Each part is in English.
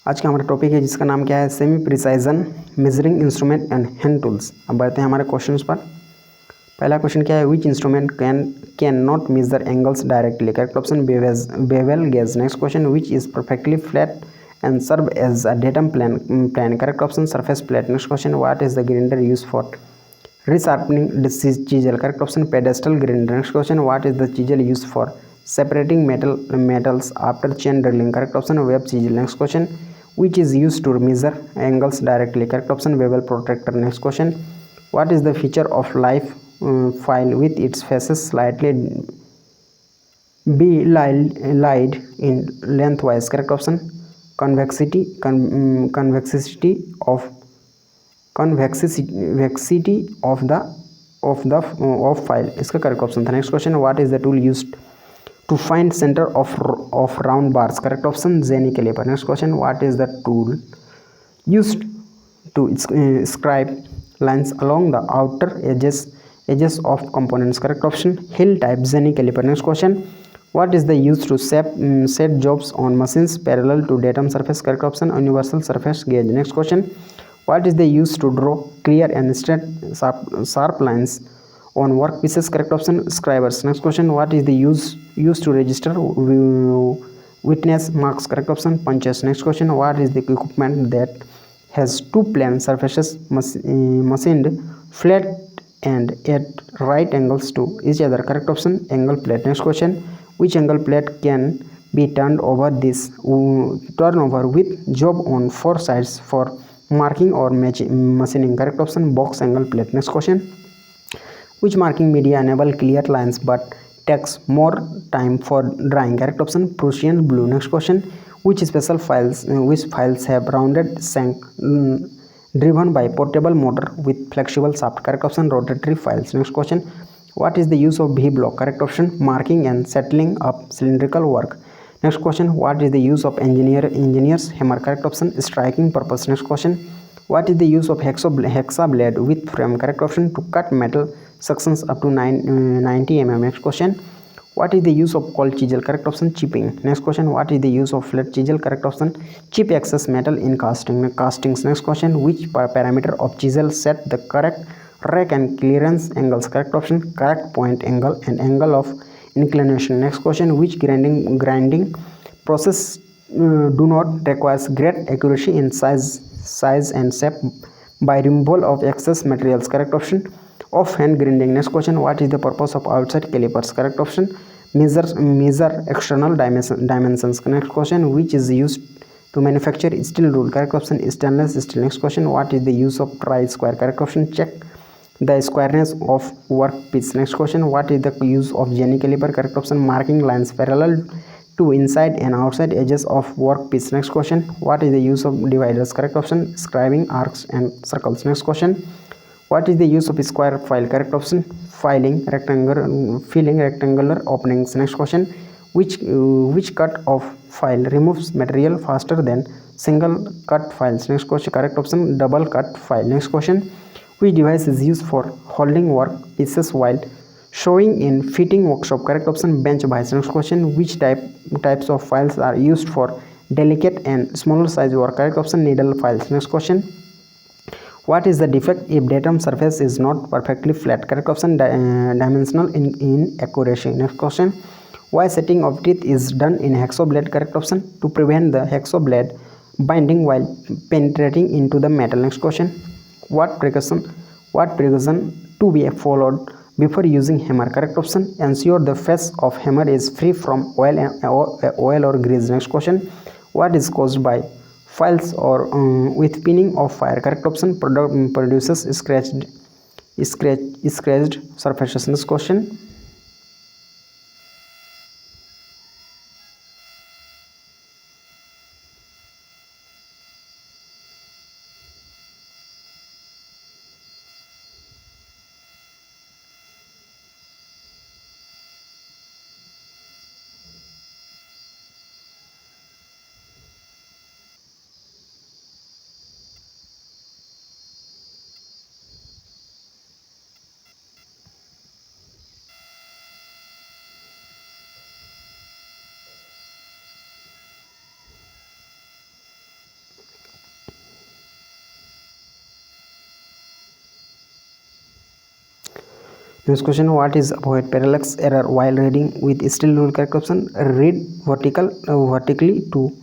आज का हमारा टॉपिक है जिसका नाम क्या है, semi precision measuring instrument and hand tools. अब बढ़ते हैं हमारे क्वेश्चंस पर। पहला क्वेश्चन क्या है, which instrument can not measure angles directly. Correct option bevel gauge. Next question, which is perfectly flat and serve as a datum plane. Correct option surface plate. Next question, what is the grinder use for resharpening the chisel. Correct option pedestal grinder. Next question, what is the chisel used for separating metals after chain drilling. Correct option web chisel. Next question, which is used to measure angles directly. Correct option bevel protractor. Next question, what is the feature of live file with its faces slightly lied in lengthwise. Correct option convexity of file. इसका correct option था। Next question, what is the tool used to find centre of round bars. Correct option jenny calliper. Next question, what is the tool used to scribe lines along the outer edges of components. Correct option hill type jenny calliper. Next question, what is the use to set jobs on machines parallel to datum surface. Correct option universal surface gauge. Next question, what is the use to draw clear and straight sharp lines on workpieces. Correct option scribers. Next question, what is the use to register witness marks. Correct option punches. Next question, what is the equipment that has two plane surfaces machined flat and at right angles to each other. Correct option angle plate. Next question, which angle plate can be turned over with job on four sides for marking or machining. Correct option box angle plate. Next question, which marking media enable clear lines but takes more time for drying. Correct option Prussian blue. Next question, which files have rounded shank driven by portable motor with flexible shaft. Correct option rotatory files. Next question, what is the use of V block. Correct option marking and settling up cylindrical work. Next question, what is the use of engineer's hammer. Correct option striking purpose. Next question, what is the use of hexa blade with frame. Correct option to cut metal sections up to 90 mm. Next question, what is the use of cold chisel. Correct option chipping. Next question, what is the use of flat chisel. Correct option chip excess metal in castings. Next question, which parameter of chisel set the correct rack and clearance angles. Correct option correct point angle and angle of inclination. Next question, which grinding process do not require great accuracy in size and shape by removal of excess materials. Correct option off-hand grinding. Next question, what is the purpose of outside calipers. Correct option measure external dimensions. Next question, which is used to manufacture steel rule. Correct option stainless steel. Next question, what is the use of tri-square. Correct option check the squareness of workpiece. Next question, what is the use of Jenny caliper. Correct option marking lines parallel to inside and outside edges of workpiece. Next question, what is the use of dividers. Correct option scribing arcs and circles. Next question, what is the use of square file. Correct option filling rectangular openings. Next question, which cut of file removes material faster than single cut files. Next question, correct option double cut file. Next question, which device is used for holding work pieces while showing in fitting workshop. Correct option bench vise. Next question, which types of files are used for delicate and smaller size work. Correct option needle files. Next question, what is the defect if datum surface is not perfectly flat. Correct option dimensional inaccuracy. Next question, why setting of teeth is done in hacksaw blade. Correct option to prevent the hacksaw blade binding while penetrating into the metal. Next question, what precaution to be followed before using hammer. Correct option ensure the face of hammer is free from oil or grease. Next question, what is caused by files or with pinning of fire. Correct option produces scratched surfaces. Next question, Next question, what is avoid parallax error while reading with steel rule? Correct option, read vertically to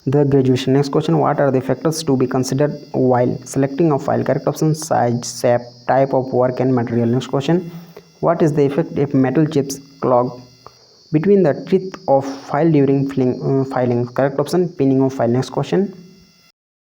the graduation. Next question, what are the factors to be considered while selecting a file? Correct option, size, shape, type of work and material. Next question, what is the effect if metal chips clog between the teeth of file during filing? Correct option, pinning of file. Next question,